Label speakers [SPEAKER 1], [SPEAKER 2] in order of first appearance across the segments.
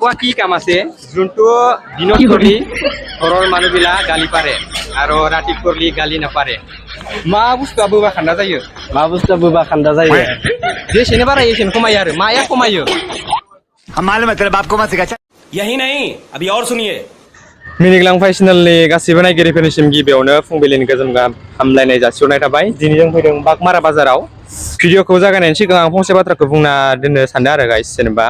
[SPEAKER 1] এনেকুৱা কি কাম আছে যোনটো দিনত কৰি ঘৰৰ মানুহবিলাক গালি পাৰে আৰু ৰাতি কৰিলে গালি নাপাৰে मा बुस्थुआ बोबा खान्दा जायो
[SPEAKER 2] मा बुस्थुआ बोबा खान्दा जायो
[SPEAKER 1] जेसेनो बारायो एसेनो खमायो आरो माया खमायो
[SPEAKER 3] हम मालूम है तेरे बाप को मत सिखा
[SPEAKER 4] यही नहीं अभी और सुनिए
[SPEAKER 1] मिनिग्लां फाइसिनेलनि गासिबो नायगिरिफोरनिसिम गिबियावनो फुंबिलिनि गोजोन हामलायनाय जासिहरनाय थाबाय दिनै जों फैदों बागमारा बाजाराव भिडिअखौ जागायनायनि सिगां आं फंसे बाथ्राखौ बुंना दोननो सानदों आरो गाइस जेनेबा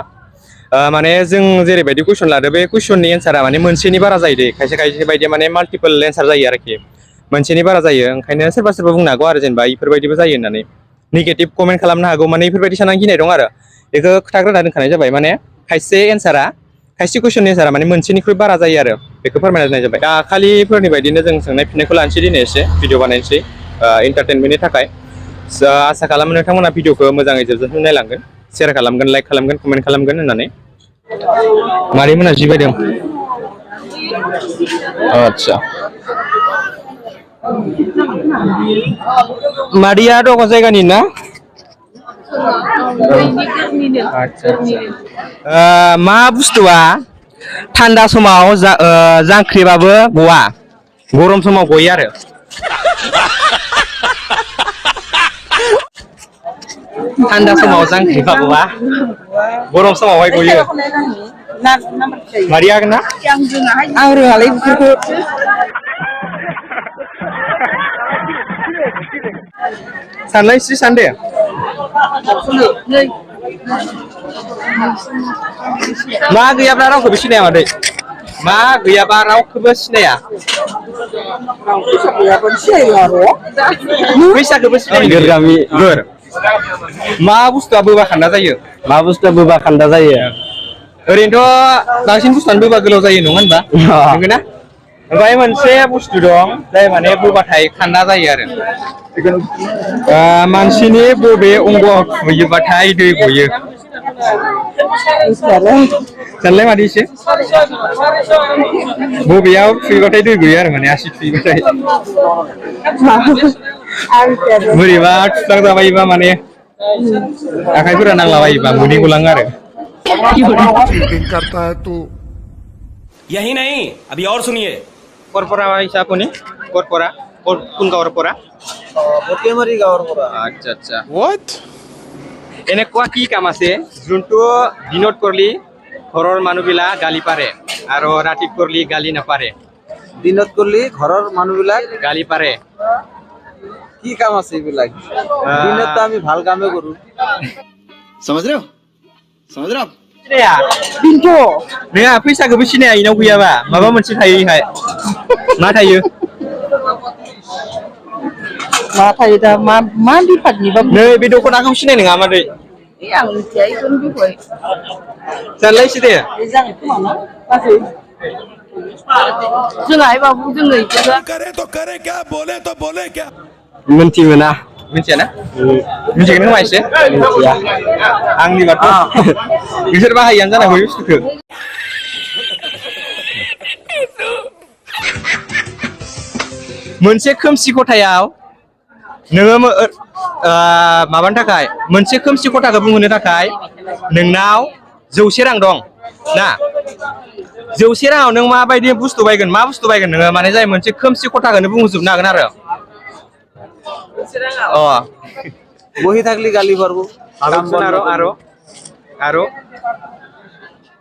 [SPEAKER 1] माने जों जेरैबायदि कुइसन लादो बे कुइसननि एन्सारा माने मोनसेनि बारा जायो दे खायसे खायसे बायदि माने माल्टिपल एन्सार जायो आरोखि मोनसेनि बारा जायो ओंखायनो सोरबा सोरबा बुंनो हागौ आरो जेनेबा इफोरबायदिबो जायो होननानै नेगेटिभ कमेन्ट खालामनो हागौ माने इफोरबायदि साननानै गिनाय दं आरो बेखौ खोथाग्रोना दोनखानाय जाबाय माने खायसे एन्सारा खायसे कुइसननि एन्सारा माने मोनसेनिख्रुइ बारा जायो आरो बेखौ फोरमायना दोननाय जाबाय दा खालिफोरनि बायदिनो जों सोंनाय फिननायखौ लानोसै दिनै एसे भिडिअ बानायनोसै एन्टारटेनमेन्टनि थाखाय आसा खालामो नोंथांमोना भिडिअखौ मोजाङै जोबजासिम नायलांगोन शेयार खालामगोन लाइक खालामगोन कमेन्ट खालामगोन होननानै मारै मोना जि बायदों आदसा मारिया दङ जायगानि ना मा बुस्थुआ थान्दा समाव जांख्रिबाबो गवा गरम समाव गयो आरो थान्दा समाव जांख्रिबाबो गवा गरम समावहाय गयो मारिया हागोन ना
[SPEAKER 5] आं रोङालै बेफोरखौ
[SPEAKER 1] सानलाय एसे सान दे मा गैयाब्ला रावखौबो सिनाया मादै मा गैयाबा रावखौबो सिनाया फैसाखौबो सिनाया मा बुस्थुआ बोबा खान्दा जायो
[SPEAKER 2] मा बुस्थुआ बोबा खान्दा जायो
[SPEAKER 1] ओरैनोथ' बांसिन बुस्थुआनो बोबा गोलाव जायो नङा होनबा नंगौना ओमफ्राय मोनसे बुस्थु दं जाय माने बोबाथाय खान्दा जायो आरो मानसिनि बबे अंग'आव थुयोबाथाय दै गयो सानलाय मादै एसे बबेयाव थुयोबाथाय दै गयो आरो माने आसि थुयोबाथाय बोरैबा थुफ्लांजाबायोबा माने आखाइफोरा नांलाबायोबा मोदै गलाङो आरो
[SPEAKER 3] करता है तू
[SPEAKER 4] यही नहीं अभी और सुनिए
[SPEAKER 1] करपरा हिसाब कोनी करपरा কোন গাঁৱৰ পৰা
[SPEAKER 2] বটিয়ামাৰী গাঁৱৰ পৰা
[SPEAKER 1] আচ্ছা আচ্ছা হোৱাট এনেকুৱা কি কাম আছে যোনটো দিনত কৰিলে ঘৰৰ মানুহবিলাক গালি পাৰে আৰু ৰাতি কৰিলে গালি নাপাৰে
[SPEAKER 2] দিনত কৰিলে ঘৰৰ মানুহবিলাক
[SPEAKER 1] গালি পাৰে
[SPEAKER 2] কি কাম আছে এইবিলাক দিনত আমি ভাল কামে কৰো
[SPEAKER 3] समझ रहे हो
[SPEAKER 1] सिनाया बिन्थो नोंहा फैसाखौबो सिनाया इनाव गैयाबा माबा मोनसे थायो इहाय मा थायो
[SPEAKER 5] मा थायो दा मा बिफादनिबा
[SPEAKER 1] नै बे दख'नाखौ सिनाय नङा मादै
[SPEAKER 5] आं मिथिया इखौनो बिखय
[SPEAKER 1] सानलायसै दे
[SPEAKER 5] जागोन खोमा ना गासै जोंहाय बाबु जोङो इखौनो
[SPEAKER 3] करे तो करे क्या बोले क्या
[SPEAKER 2] मोनथि मोना
[SPEAKER 1] मिथिया ना मिथिगोन खोमा एसे
[SPEAKER 2] मिथिया
[SPEAKER 1] आंनिबाथ' बिसोर बाहायानो जानांगौ बे बुस्थुखौ मोनसे खोमसि खथायाव नोङो माबानो थाखाय मोनसे खोमसि खथाखौ बुंहोनो थाखाय नोंनाव 100 रां दं ना 100 राङाव नों माबायदि बुस्थु बायगोन मा बुस्थु बायगोन नोङो माने जाय मोनसे खोमसि खथाखौनो बुंहोजोबनो हागोन आरो
[SPEAKER 2] বহি থাকলি গালি পারবো
[SPEAKER 1] আৰু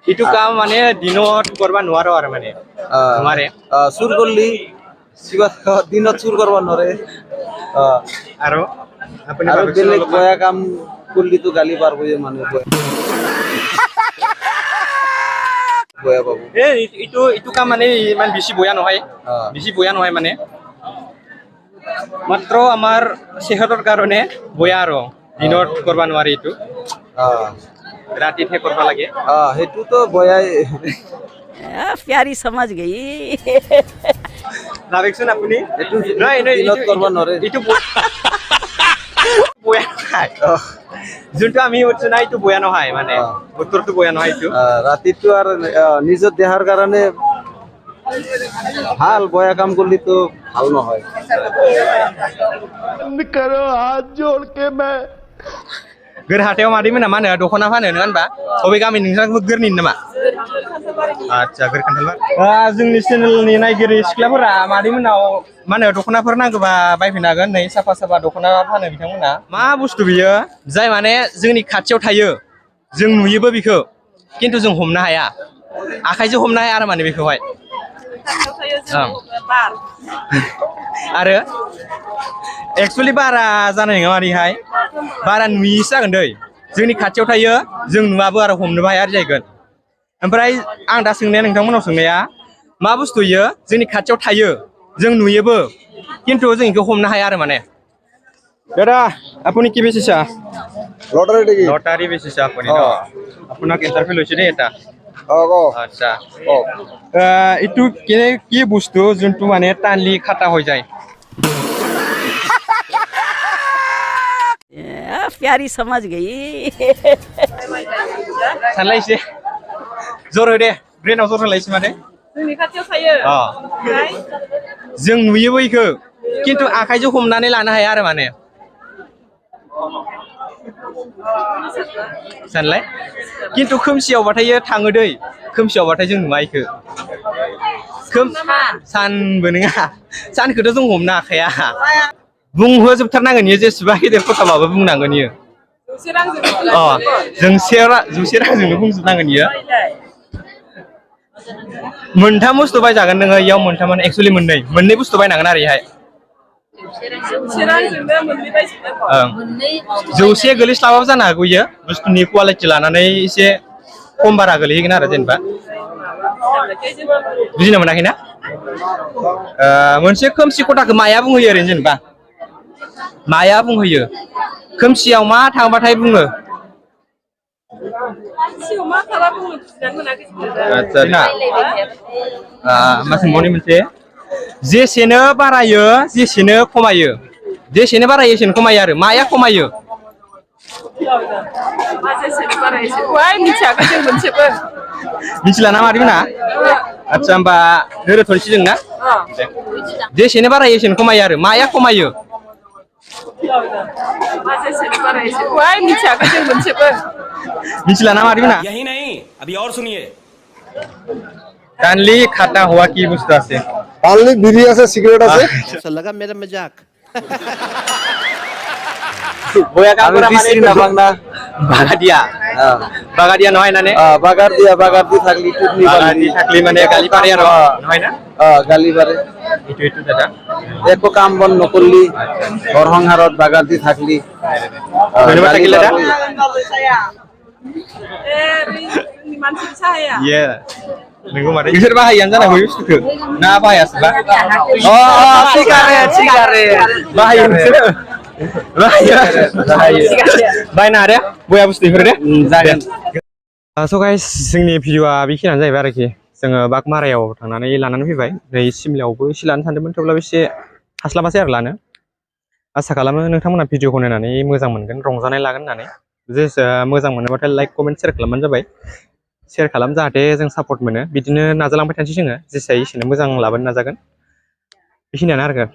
[SPEAKER 1] ইটো কাম মানে দিনত কৰবা নোৱাৰো আৰু মানে নোৱাৰে
[SPEAKER 2] চুৰ করলি দিনত চুৰ করবা নরে
[SPEAKER 1] আৰু আপুনি
[SPEAKER 2] আৰু বেলেগ বয়া কাম করলি তো গালি পারবো যে মানুষ বয়া পাবো
[SPEAKER 1] ইটো কাম মানে ইমান বেছি বয়া নহয় মানে মাত্ৰ আমাৰ সেহতৰ কাৰণে বয়া আৰু দিনত কৰবা নোৱাৰি ইটো ৰাতিহে কৰবা লাগে
[SPEAKER 2] হেতু তো বয়াই
[SPEAKER 5] प्यारी समझ गई
[SPEAKER 1] ভাবিকচোন আপুনি
[SPEAKER 2] দিনত করবা নরে
[SPEAKER 1] ইটো বয়া নহয় যোনটো আমি উঠছো না ইটো বয়া নহয় মানে উত্তৰটো বয়া নহয় ইটো
[SPEAKER 2] রাতিটো আর নিজের দেহার কারণে ভাল বয়া কাম করলি তো ভাল নহয়
[SPEAKER 3] करो हाथ जोड़ के मैं
[SPEAKER 1] गोर हाथायाव मादै मोना मा होनो दख'ना फानो नङा होनबा बबे गामि नोंथांखौ गोरनिनो नामा आदसा गोर खान्थालबारि जोंनि चेनेलनि नायगिरि सिख्लाफोरा मादै मोनाव मा होनो दख'नाफोर नांगौबा बायफैनो हागोन नै साफा साफा दख'ना फानो बिथांमोना मा बुस्थु बियो जाय माने जोंनि खाथियाव थायो जों नुयोबो बेखौ खिन्थु जों हमनो हाया आखाइजों हमनो हाया आरो माने बेखौहाय आरो एक्सुवेलि बारा जानाय नङा मारैहाय बारा नुयिसो जागोन दै जोंनि खाथियाव थायो जों नुवाबो आरो हमनोबो हाया आरो जाहैगोन ओमफ्राय आं दा सोंनाया नोंथांमोनाव सोंनाया मा बुस्थु इयो जोंनि खाथियाव थायो जों नुयोबो किन्तु जों इखौ हमनो हाया आरो माने दादा আপুনি কি বেচিছা লটারি বেচিছা আপুনি ন আপোনাক ইন্টাৰভিউ লৈছে দেই এটা আচ্ছা এইটো কি বস্তু যোনটো মানে টানলি খাটা হৈ যায়
[SPEAKER 5] प्यारी समझ गई
[SPEAKER 1] सानलाय एसे जर हो दे ब्रेनाव जर होलायसै माने
[SPEAKER 5] जोंनि खाथियाव थायो
[SPEAKER 1] जों नुयोबो इखौ खिन्थु आखाइजों हमनानै लानो हाया आरो माने सानलाय खिन्थु खोमसियावबाथाय थाङो दै खोमसियावबाथाय जों नुवा इखौ सानबो नङा सानखौथ' जों हमनो हाखाया बुंहोजोबथारनांगोन इयो जेसेबां गेदेर खथाबाबो बुंनांगोन इयो जौसे रांजोंनो बुंजोबनांगोन इयो मोनथाम बुस्थु बायजागोन नोङो इयाव मोनथामानो एक्सुवेलि मोननै बुस्थु बायनांगोन आरो इहाय जौसे गोलैस्लाबाबो जानो हागौ इयो बुस्थुनि कुवालिटि लानानै एसे खम बारा गोलैहैगोन आरो जेनेबा बुजिनो मोनाखैना मोनसे खोमसि खथाखौ माया बुंहोयो ओरैनो जेनेबा माया बुंहोयो खोमसियाव मा थांबाथाय बुङो आच्छा ना मा सोंबावनि मोनसे जेसेनो बारायो जेसेनो खमायो जेसेनो बारायो एसेनो खमायो आरो माया खमायो मिथिला ना मादैमोना आच्छा होमबा दोरोथ'नोसै जों ना जेसेनो बारायो एसेनो खमायो आरो माया खमायो मिथिला ना मादैमोना
[SPEAKER 4] यही नहीं अभी और सुनिए
[SPEAKER 1] টানলি খাটা হওয়া কি বুঝতে আছে
[SPEAKER 6] টানলি বিড়ি আছে সিগারেট আছে
[SPEAKER 3] लगा मेरा मजाक
[SPEAKER 1] বয়া কাম
[SPEAKER 2] আমি
[SPEAKER 1] করা মানে
[SPEAKER 2] দিছি না বাংলা
[SPEAKER 1] বাগাদিয়া নহয় নানে
[SPEAKER 2] বাগার দি থাকলি টুকনি
[SPEAKER 1] বাগাদি থাকলি মানে গালি পারে আর নহয় না
[SPEAKER 2] গালি পারে
[SPEAKER 1] এইটো দাদা
[SPEAKER 2] একো কাম বন নকরলি ঘর সংসারত বাগার দি থাকলি
[SPEAKER 1] ধন্যবাদ থাকিলে দাদা iya nunggu mari bisa bahayan sana gue bustuh nah bahaya sih bah sigaret bahaya bahaya ada buaya bustuh deh so guys जोंनि भिडिअआ बेखिनियानो जाहैबाय आरोखि जोङो बागमारायाव थांनानै लानानै फैबाय नै सिमलायावबो एसे लानो सानदोंमोन थेवब्लाबो एसे हास्लाबासै आरो लानो आसा खालामो नोंथांमोना भिडिअखौ नायनानै मोजां मोनगोन रंजानाय लागोन होननानै जेसे मोजां मोनोबाथाय लाइक कमेन्ट शेयार खालामबानो जाबाय शेयार खालाम जाहाथे जों सापर्ट मोनो बिदिनो नाजालांबाय थानोसै जोङो जेसे एसेनो मोजां लाबोनो नाजागोन बेखिनियानो आरो